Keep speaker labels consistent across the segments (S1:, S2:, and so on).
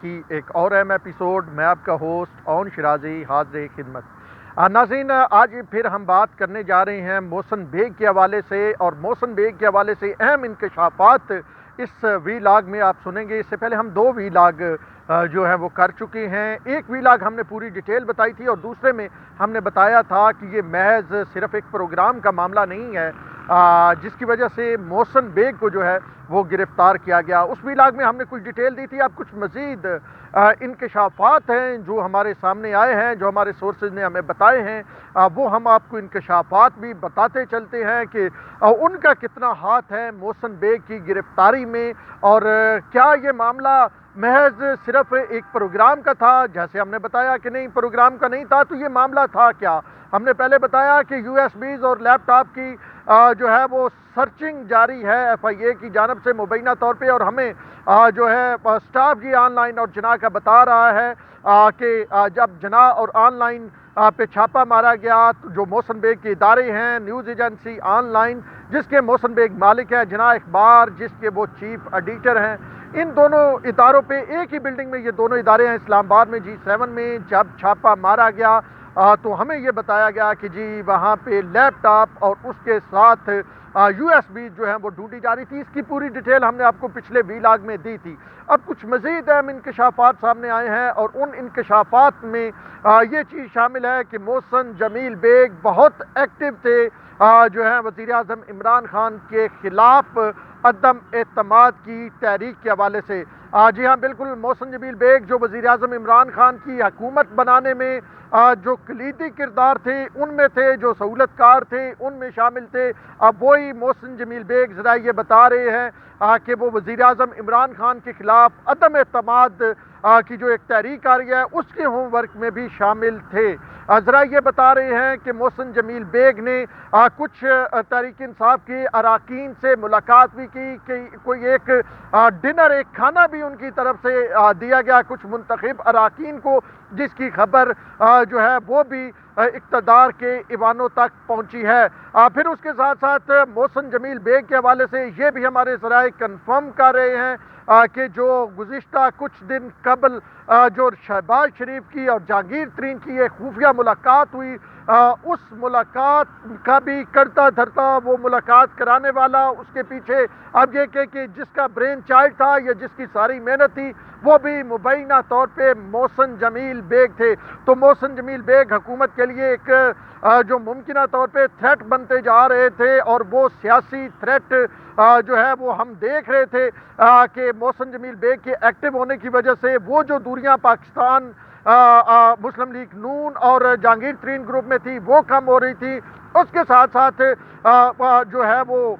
S1: کی ایک اور اہم ایپیسوڈ میں آپ کا ہوسٹ اون شرازی حاضر خدمت۔ ناظرین، آج پھر ہم بات کرنے جا رہے ہیں محسن بیگ کے حوالے سے، اور محسن بیگ کے حوالے سے اہم انکشافات اس وی لاگ میں آپ سنیں گے۔ اس سے پہلے ہم دو وی لاگ جو ہیں وہ کر چکے ہیں۔ ایک وی لاگ ہم نے پوری ڈیٹیل بتائی تھی، اور دوسرے میں ہم نے بتایا تھا کہ یہ محض صرف ایک پروگرام کا معاملہ نہیں ہے جس کی وجہ سے محسن بیگ کو جو ہے وہ گرفتار کیا گیا۔ اس وی لاگ میں ہم نے کچھ ڈیٹیل دی تھی۔ اب کچھ مزید انکشافات ہیں جو ہمارے سامنے آئے ہیں، جو ہمارے سورسز نے ہمیں بتائے ہیں، وہ ہم آپ کو انکشافات بھی بتاتے چلتے ہیں کہ ان کا کتنا ہاتھ ہے محسن بیگ کی گرفتاری میں، اور کیا یہ معاملہ محض صرف ایک پروگرام کا تھا جیسے ہم نے بتایا کہ نہیں پروگرام کا نہیں تھا، تو یہ معاملہ تھا کیا۔ ہم نے پہلے بتایا کہ یو ایس بیز اور لیپ ٹاپ کی جو ہے وہ سرچنگ جاری ہے ایف آئی اے کی جانب سے مبینہ طور پہ، اور ہمیں جو ہے سٹاف جی آن لائن اور جناح کا بتا رہا ہے کہ جب جناح اور آن لائن پہ چھاپا مارا گیا تو جو محسن بیگ کے ادارے ہیں، نیوز ایجنسی آن لائن جس کے محسن بیگ مالک ہے، جناح اخبار جس کے وہ چیف ایڈیٹر ہیں، ان دونوں اداروں پہ ایک ہی بلڈنگ میں یہ دونوں ادارے ہیں اسلام آباد میں G7 میں جب چھاپا مارا گیا تو ہمیں یہ بتایا گیا کہ جی وہاں پہ لیپ ٹاپ اور اس کے ساتھ یو ایس بی جو ہیں وہ ڈھونڈی جا رہی تھی۔ اس کی پوری ڈیٹیل ہم نے آپ کو پچھلے وی لاگ میں دی تھی۔ اب کچھ مزید اہم انکشافات سامنے آئے ہیں، اور ان انکشافات میں یہ چیز شامل ہے کہ محسن جمیل بیگ بہت ایکٹیو تھے جو ہے وزیر اعظم عمران خان کے خلاف عدم اعتماد کی تحریک کے حوالے سے۔ جی ہاں بالکل، محسن جمیل بیگ جو وزیر اعظم عمران خان کی حکومت بنانے میں جو کلیدی کردار تھے ان میں تھے، جو سہولت کار تھے ان میں شامل تھے۔ اب وہی محسن جمیل بیگ ذرا یہ بتا رہے ہیں کہ وہ وزیر اعظم عمران خان کے خلاف عدم اعتماد کی جو ایک تحریک آ رہی ہے اس کے ہوم ورک میں بھی شامل تھے۔ ذرا یہ بتا رہے ہیں کہ محسن جمیل بیگ نے کچھ تحریک انصاف کے اراکین سے ملاقات بھی کی، کہ کوئی ایک ڈنر، ایک کھانا بھی ان کی طرف سے دیا گیا کچھ منتخب اراکین کو، جس کی خبر جو ہے وہ بھی اقتدار کے ایوانوں تک پہنچی ہے۔ پھر اس کے ساتھ ساتھ محسن جمیل بیگ کے حوالے سے یہ بھی ہمارے ذرائع کنفرم کر رہے ہیں کہ جو گزشتہ کچھ دن قبل جو شہباز شریف کی اور جہانگیر ترین کی ایک خفیہ ملاقات ہوئی، اس ملاقات کا بھی کرتا دھرتا وہ ملاقات کرانے والا، اس کے پیچھے اب یہ کہ جس کا برین چائلڈ تھا یا جس کی ساری محنت تھی وہ بھی مبینہ طور پہ محسن جمیل بیگ تھے۔ تو محسن جمیل بیگ حکومت کے لیے ایک جو ممکنہ طور پہ تھریٹ بنتے جا رہے تھے، اور وہ سیاسی تھریٹ جو ہے وہ ہم دیکھ رہے تھے کہ محسن جمیل بیگ کے ایکٹیو ہونے کی وجہ سے وہ جو دوریاں پاکستان مسلم لیگ نون اور جہانگیر ترین گروپ میں تھی وہ کم ہو رہی تھی۔ اس کے ساتھ ساتھ جو ہے وہ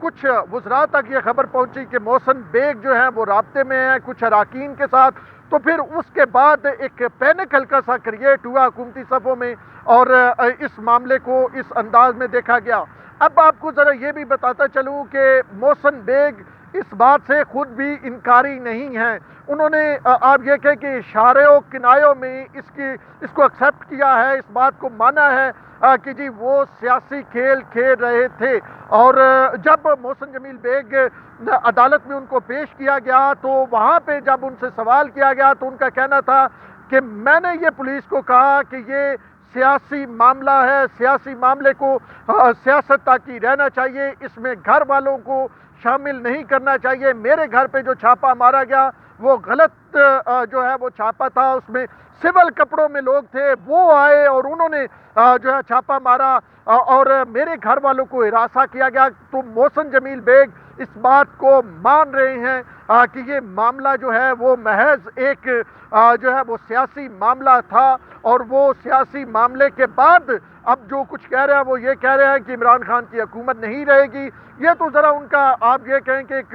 S1: کچھ وزراء تک یہ خبر پہنچی کہ محسن بیگ جو ہیں وہ رابطے میں ہیں کچھ اراکین کے ساتھ، تو پھر اس کے بعد ایک پینک ہلکا سا کریٹ ہوا حکومتی صفوں میں، اور اس معاملے کو اس انداز میں دیکھا گیا۔ اب آپ کو ذرا یہ بھی بتاتا چلوں کہ محسن بیگ اس بات سے خود بھی انکاری نہیں ہیں۔ انہوں نے آپ یہ کہیں کہ اشارے و کنایوں میں اس کو ایکسیپٹ کیا ہے، اس بات کو مانا ہے کہ جی وہ سیاسی کھیل کھیل رہے تھے۔ اور جب محسن جمیل بیگ عدالت میں ان کو پیش کیا گیا تو وہاں پہ جب ان سے سوال کیا گیا تو ان کا کہنا تھا کہ میں نے یہ پولیس کو کہا کہ یہ سیاسی معاملہ ہے، سیاسی معاملے کو سیاست تک ہی رہنا چاہیے، اس میں گھر والوں کو شامل نہیں کرنا چاہیے۔ میرے گھر پہ جو چھاپا مارا گیا وہ غلط جو ہے وہ چھاپا تھا، اس میں سول کپڑوں میں لوگ تھے، وہ آئے اور انہوں نے جو ہے چھاپا مارا اور میرے گھر والوں کو ہراساں کیا گیا۔ تو محسن جمیل بیگ اس بات کو مان رہے ہیں کہ یہ معاملہ جو ہے وہ محض ایک جو ہے وہ سیاسی معاملہ تھا، اور وہ سیاسی معاملے کے بعد اب جو کچھ کہہ رہے ہیں وہ یہ کہہ رہے ہیں کہ عمران خان کی حکومت نہیں رہے گی۔ یہ تو ذرا ان کا آپ یہ کہیں کہ ایک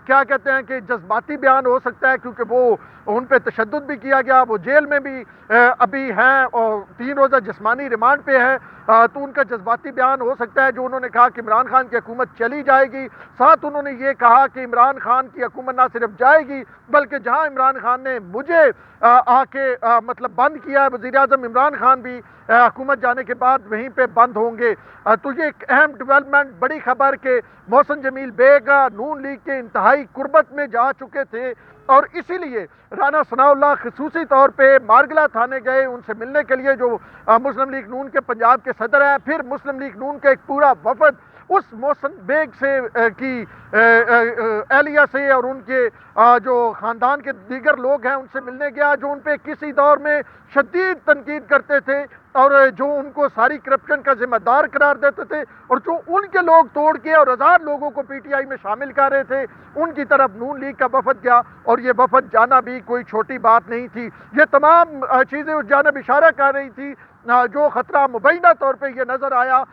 S1: کیا کہتے ہیں کہ جذباتی بیان ہو سکتا ہے، کیونکہ وہ ان پہ تشدد بھی کیا گیا، وہ جیل میں بھی ابھی ہیں اور 3 روزہ جسمانی ریمانڈ پہ ہے، تو ان کا جذباتی بیان ہو سکتا ہے جو انہوں نے کہا کہ عمران خان کی حکومت چلی جائے گی۔ ساتھ انہوں نے یہ کہا کہ عمران خان کی حکومت نہ صرف جائے گی بلکہ جہاں عمران خان نے مجھے آ کے مطلب بند کیا ہے، وزیر اعظم عمران خان بھی حکومت جانے کے بعد وہیں پہ بند ہوں گے۔ تو یہ ایک اہم ڈیولپمنٹ، بڑی خبر کہ محسن جمیل بیگ نون لیگ کے انتہائی قربت میں جا چکے تھے، اور اسی لیے رانا ثناء اللہ خصوصی طور پہ مارگلا تھانے گئے ان سے ملنے کے لیے، جو مسلم لیگ نون کے پنجاب کے صدر ہیں، پھر مسلم لیگ نون کا ایک پورا وفد اس محسن بیگ سے کی اہلیہ سے اور ان کے جو خاندان کے دیگر لوگ ہیں ان سے ملنے گیا، جو ان پہ کسی دور میں شدید تنقید کرتے تھے اور جو ان کو ساری کرپشن کا ذمہ دار قرار دیتے تھے، اور جو ان کے لوگ توڑ کے اور ہزار لوگوں کو پی ٹی آئی میں شامل کر رہے تھے، ان کی طرف نون لیگ کا وفد گیا۔ اور یہ وفد جانا بھی کوئی چھوٹی بات نہیں تھی، یہ تمام چیزیں اس جانب اشارہ کر رہی تھی جو خطرہ مبینہ طور پہ یہ نظر آیا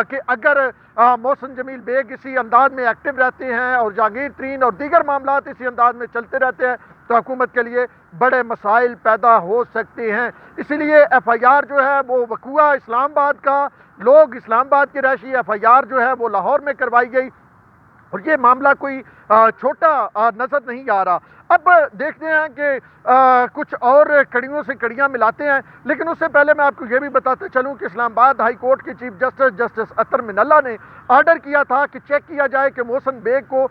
S1: کہ اگر محسن جمیل بیگ اسی انداز میں ایکٹیو رہتے ہیں اور جہانگیر ترین اور دیگر معاملات اسی انداز میں چلتے رہتے ہیں تو حکومت کے لیے بڑے مسائل پیدا ہو سکتے ہیں۔ اسی لیے ایف آئی آر جو ہے وہ وقوع اسلام آباد کا، لوگ اسلام آباد کے رہائشی، ایف آئی آر جو ہے وہ لاہور میں کروائی گئی، اور یہ معاملہ کوئی چھوٹا نظر نہیں آ رہا۔ اب دیکھتے ہیں کہ کچھ اور کڑیوں سے کڑیاں ملاتے ہیں، لیکن اس سے پہلے میں آپ کو یہ بھی بتاتے چلوں کہ اسلام آباد ہائی کورٹ کے چیف جسٹس اطہر من اللہ نے آرڈر کیا تھا کہ چیک کیا جائے کہ محسن بیگ کو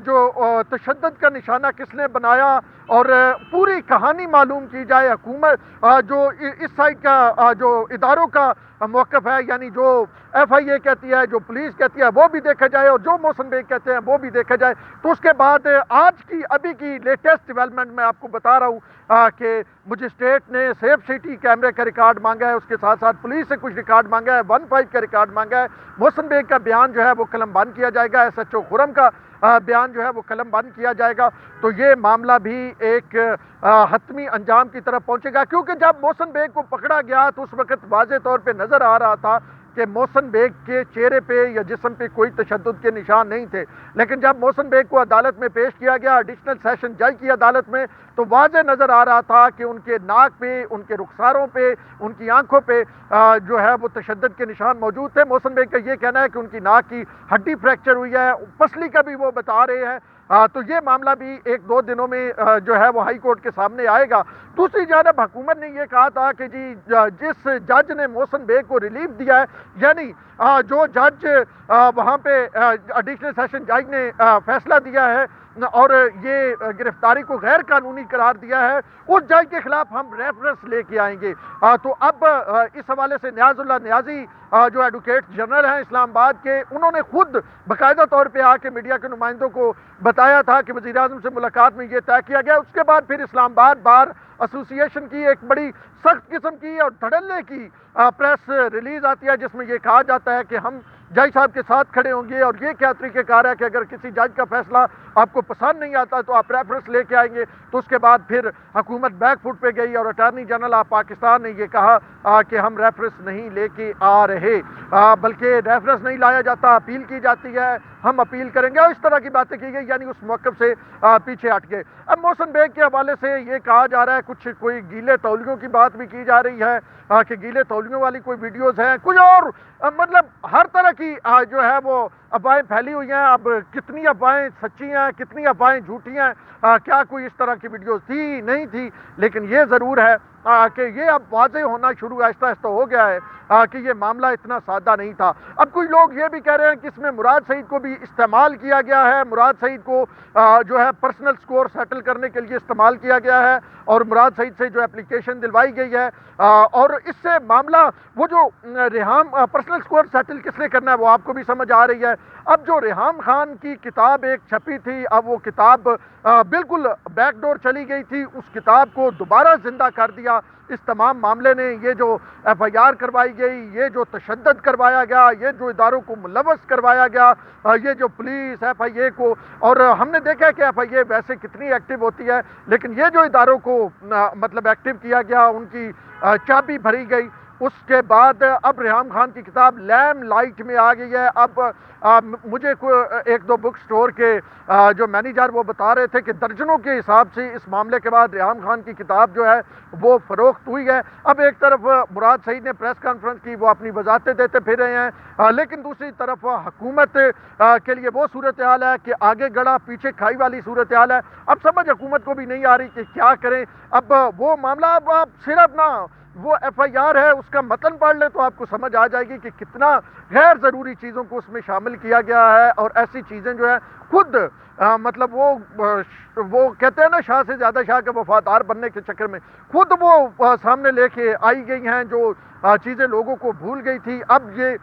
S1: جو تشدد کا نشانہ کس نے بنایا، اور پوری کہانی معلوم کی جائے۔ حکومت جو اس سائڈ کا جو اداروں کا موقف ہے، یعنی جو ایف آئی اے کہتی ہے، جو پولیس کہتی ہے، وہ بھی دیکھا جائے، اور جو محسن بیگ کہتے ہیں وہ بھی دیکھا جائے۔ تو اس کے بعد آج کی ابھی کی لیٹسٹ ڈیولپمنٹ میں آپ کو بتا رہا ہوں کہ مجسٹریٹ نے سیف سٹی کیمرے کا ریکارڈ مانگا ہے، اس کے ساتھ ساتھ پولیس سے کچھ ریکارڈ مانگا ہے، 15 کا ریکارڈ مانگا ہے۔ محسن بیگ کا بیان جو ہے وہ قلم بند کیا جائے گا، ایس ایچ او خرم کا بیان جو ہے وہ قلم بند کیا جائے گا۔ تو یہ معاملہ بھی ایک حتمی انجام کی طرف پہنچے گا، کیونکہ جب محسن بیگ کو پکڑا گیا تو اس وقت واضح طور پہ نظر آ رہا تھا کہ محسن بیگ کے چہرے پہ یا جسم پہ کوئی تشدد کے نشان نہیں تھے، لیکن جب محسن بیگ کو عدالت میں پیش کیا گیا، ایڈیشنل سیشن جج کی عدالت میں، تو واضح نظر آ رہا تھا کہ ان کے ناک پہ، ان کے رخساروں پہ، ان کی آنکھوں پہ جو ہے وہ تشدد کے نشان موجود تھے۔ محسن بیگ کا یہ کہنا ہے کہ ان کی ناک کی ہڈی فریکچر ہوئی ہے، پسلی کا بھی وہ بتا رہے ہیں۔ تو یہ معاملہ بھی ایک دو دنوں میں جو ہے وہ ہائی کورٹ کے سامنے آئے گا۔ دوسری جانب حکومت نے یہ کہا تھا کہ جی جس جج نے محسن بیگ کو ریلیف دیا ہے، یعنی جو جج وہاں پہ ایڈیشنل سیشن جج نے فیصلہ دیا ہے اور یہ گرفتاری کو غیر قانونی قرار دیا ہے، اس جج کے خلاف ہم ریفرنس لے کے آئیں گے۔ تو اب اس حوالے سے نیاز اللہ نیازی جو ایڈوکیٹ جنرل ہیں اسلام آباد کے، انہوں نے خود باقاعدہ طور پہ آ کے میڈیا کے نمائندوں کو بتایا تھا کہ وزیر اعظم سے ملاقات میں یہ طے کیا گیا۔ اس کے بعد پھر اسلام آباد بار ایسوسی ایشن کی ایک بڑی سخت قسم کی اور دھڑلے کی پریس ریلیز آتی ہے، جس میں یہ کہا جاتا ہے کہ ہم جج صاحب کے ساتھ کھڑے ہوں گے، اور یہ کیا طریقہ کار ہے کہ اگر کسی جج کا فیصلہ آپ کو پسند نہیں آتا تو آپ ریفرنس لے کے آئیں گے۔ تو اس کے بعد پھر حکومت بیک فٹ پہ گئی اور اٹارنی جنرل آف پاکستان نے یہ کہا کہ ہم ریفرنس نہیں لے کے آ رہے، بلکہ ریفرنس نہیں لایا جاتا، اپیل کی جاتی ہے، ہم اپیل کریں گے، اور اس طرح کی باتیں کی گئی، یعنی اس موقف سے پیچھے ہٹ گئے۔ اب محسن بیگ کے حوالے سے یہ کہا جا رہا ہے، کوئی گیلے تولیوں کی بات بھی کی جا رہی ہے کہ گیلے تولیوں والی کوئی ویڈیوز ہیں، کچھ اور مطلب ہر طرح کی جو ہے وہ افواہیں پھیلی ہوئی ہیں۔ اب کتنی افواہیں سچی ہیں، کتنی افواہیں جھوٹی ہیں، کیا کوئی اس طرح کی ویڈیوز تھی نہیں تھی، لیکن یہ ضرور ہے کہ یہ اب واضح ہونا شروع آہستہ آہستہ ہو گیا ہے کہ یہ معاملہ اتنا سادہ نہیں تھا۔ اب کوئی لوگ یہ بھی کہہ رہے ہیں کہ اس میں مراد سعید کو بھی استعمال کیا گیا ہے، مراد سعید کو جو ہے پرسنل سکور سیٹل کرنے کے لیے استعمال کیا گیا ہے، اور مراد سعید سے جو اپلیکیشن دلوائی گئی ہے، اور اس سے معاملہ وہ جو ریحام پرسنل سکور سیٹل کس نے کرنا ہے وہ آپ کو بھی سمجھ آ رہی ہے۔ اب جو ریحام خان کی کتاب ایک چھپی تھی، اب وہ کتاب بالکل بیک ڈور چلی گئی تھی، اس کتاب کو دوبارہ زندہ کر دیا اس تمام معاملے نے۔ یہ جو ایف آئی آر کروائی گئی، یہ جو تشدد کروایا گیا، یہ جو اداروں کو ملوث کروایا گیا، یہ جو پولیس ایف آئی اے کو، اور ہم نے دیکھا ہے کہ ایف آئی اے ویسے کتنی ایکٹیو ہوتی ہے، لیکن یہ جو اداروں کو مطلب ایکٹیو کیا گیا، ان کی چابی بھری گئی۔ اس کے بعد اب ریحام خان کی کتاب لیم لائٹ میں آ گئی ہے۔ اب مجھے ایک دو بک سٹور کے جو مینیجر وہ بتا رہے تھے کہ درجنوں کے حساب سے اس معاملے کے بعد ریحام خان کی کتاب جو ہے وہ فروخت ہوئی ہے۔ اب ایک طرف مراد سعید نے پریس کانفرنس کی، وہ اپنی وضاحتیں دیتے پھر رہے ہیں، لیکن دوسری طرف حکومت کے لیے وہ صورتحال ہے کہ آگے گڑھا پیچھے کھائی والی صورتحال ہے۔ اب سمجھ حکومت کو بھی نہیں آ رہی کہ کیا کریں۔ اب وہ معاملہ اب آپ صرف نہ وہ ایف آئی آر ہے اس کا متن پڑھ لیں تو آپ کو سمجھ آ جائے گی کہ کتنا غیر ضروری چیزوں کو اس میں شامل کیا گیا ہے، اور ایسی چیزیں جو ہے خود مطلب وہ کہتے ہیں نا شاہ سے زیادہ شاہ کے وفادار بننے کے چکر میں خود وہ سامنے لے کے آئی گئی ہیں جو چیزیں لوگوں کو بھول گئی تھی. اب یہ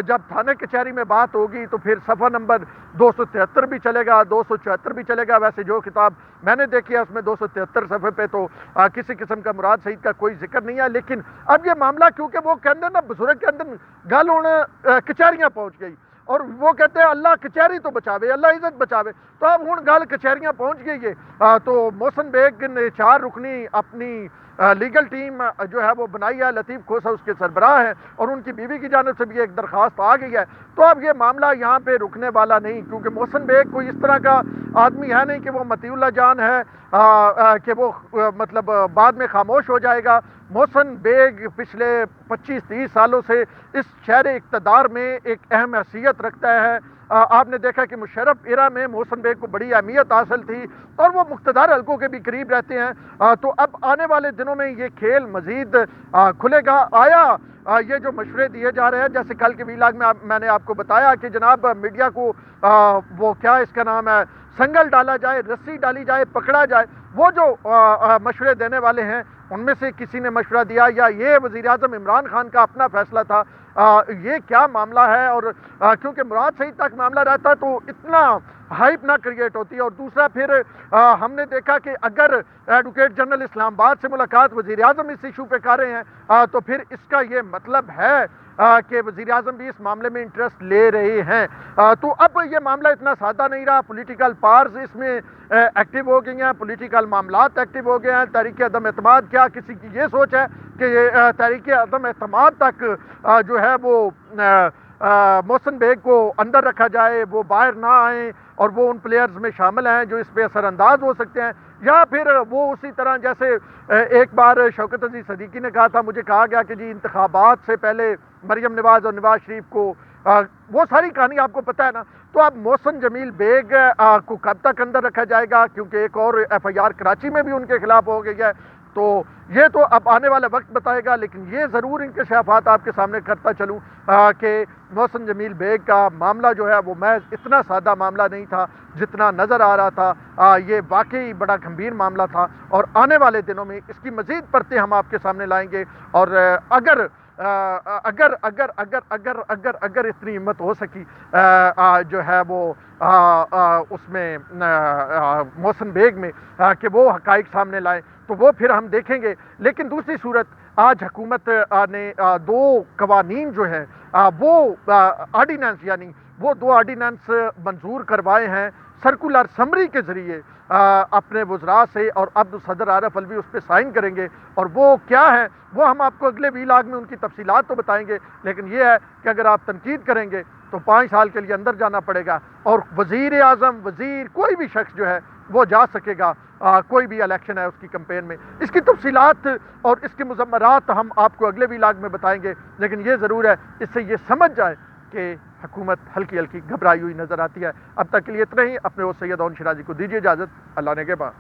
S1: جب تھانہ کچہری میں بات ہوگی تو پھر صفحہ نمبر 273 بھی چلے گا, 274 بھی چلے گا. ویسے جو کتاب میں نے دیکھی ہے اس میں 273 صفحے پہ تو کسی قسم کا مراد سعید کا کوئی ذکر نہیں ہے. لیکن اب یہ معاملہ کیونکہ وہ کہتے ہیں نا بزرگ کے اندر گل ہوں کچہریاں پہنچ گئی اور وہ کہتے ہیں اللہ کچہری تو بچاوے, اللہ عزت بچاوے. تو اب ہوں گل کچہریاں پہنچ گئی ہے. تو محسن بیگ نے 4 رکنی اپنی لیگل ٹیم جو ہے وہ بنائی ہے. لطیف کھوسا اس کے سربراہ ہیں اور ان کی بیوی کی جانب سے بھی ایک درخواست آ گئی ہے. تو اب یہ معاملہ یہاں پہ رکنے والا نہیں, کیونکہ محسن بیگ کوئی اس طرح کا آدمی ہے نہیں کہ وہ مطیع اللہ جان ہے کہ وہ مطلب بعد میں خاموش ہو جائے گا. محسن بیگ پچھلے 25-30 سالوں سے اس شہر اقتدار میں ایک اہم حیثیت رکھتا ہے. آپ نے دیکھا کہ مشرف ایرا میں محسن بیگ کو بڑی اہمیت حاصل تھی اور وہ مقتدر حلقوں کے بھی قریب رہتے ہیں. تو اب آنے والے دنوں میں یہ کھیل مزید کھلے گا. یہ جو مشورے دیے جا رہے ہیں, جیسے کل کے ویلاگ میں نے آپ کو بتایا کہ جناب میڈیا کو وہ کیا اس کا نام ہے سنگل ڈالا جائے, رسی ڈالی جائے, پکڑا جائے. وہ جو مشورے دینے والے ہیں ان میں سے کسی نے مشورہ دیا یا یہ وزیر اعظم عمران خان کا اپنا فیصلہ تھا, یہ کیا معاملہ ہے. اور کیونکہ مراد سعید تک معاملہ رہتا تو اتنا ہائپ نہ کریٹ ہوتی ہے. اور دوسرا پھر ہم نے دیکھا کہ اگر ایڈوکیٹ جنرل اسلام آباد سے ملاقات وزیر اعظم اس ایشو پہ کر رہے ہیں تو پھر اس کا یہ مطلب ہے کہ وزیر اعظم بھی اس معاملے میں انٹرسٹ لے رہے ہیں. تو اب یہ معاملہ اتنا سادہ نہیں رہا. پولیٹیکل پارز اس میں ایکٹیو ہو گئی ہیں, پولیٹیکل معاملات ایکٹیو ہو گئے ہیں. تحریک عدم اعتماد, کیا کسی کی یہ سوچ ہے کہ تحریک عدم اعتماد تک جو ہے وہ محسن بیگ کو اندر رکھا جائے, وہ باہر نہ آئیں اور وہ ان پلیئرز میں شامل ہیں جو اس پہ اثر انداز ہو سکتے ہیں, یا پھر وہ اسی طرح جیسے ایک بار شوکت عزیز صدیقی نے کہا تھا, مجھے کہا گیا کہ جی انتخابات سے پہلے مریم نواز اور نواز شریف کو وہ ساری کہانی آپ کو پتہ ہے نا. تو اب محسن جمیل بیگ کو کب تک اندر رکھا جائے گا, کیونکہ ایک اور ایف آئی آر کراچی میں بھی ان کے خلاف ہو گئی ہے, تو یہ تو اب آنے والا وقت بتائے گا. لیکن یہ ضرور انکشافات آپ کے سامنے کرتا چلوں کہ محسن جمیل بیگ کا معاملہ جو ہے وہ محض اتنا سادہ معاملہ نہیں تھا جتنا نظر آ رہا تھا. یہ واقعی بڑا گمبھیر معاملہ تھا اور آنے والے دنوں میں اس کی مزید پرتیں ہم آپ کے سامنے لائیں گے. اور اگر اگر اگر اگر اگر اگر اگر اتنی ہمت ہو سکی جو ہے وہ اس میں محسن بیگ میں کہ وہ حقائق سامنے لائیں تو وہ پھر ہم دیکھیں گے. لیکن دوسری صورت, آج حکومت نے 2 قوانین جو ہیں وہ آرڈیننس یعنی وہ 2 آرڈیننس منظور کروائے ہیں سرکولر سمری کے ذریعے اپنے وزراء سے, اور عبد الصدر عارف الوی اس پہ سائن کریں گے. اور وہ کیا ہے وہ ہم آپ کو اگلے ویلاگ میں ان کی تفصیلات تو بتائیں گے. لیکن یہ ہے کہ اگر آپ تنقید کریں گے تو 5 سال کے لیے اندر جانا پڑے گا, اور وزیر اعظم, وزیر, کوئی بھی شخص جو ہے وہ جا سکے گا کوئی بھی الیکشن ہے اس کی کمپین میں. اس کی تفصیلات اور اس کی مضمرات ہم آپ کو اگلے ویلاگ میں بتائیں گے. لیکن یہ ضرور ہے اس سے یہ سمجھ جائے کہ حکومت ہلکی ہلکی گھبرائی ہوئی نظر آتی ہے. اب تک کے لیے اتنا ہی. اپنے وہ سید اون شرازی کو دیجیے اجازت. اللہ نے کے بعد.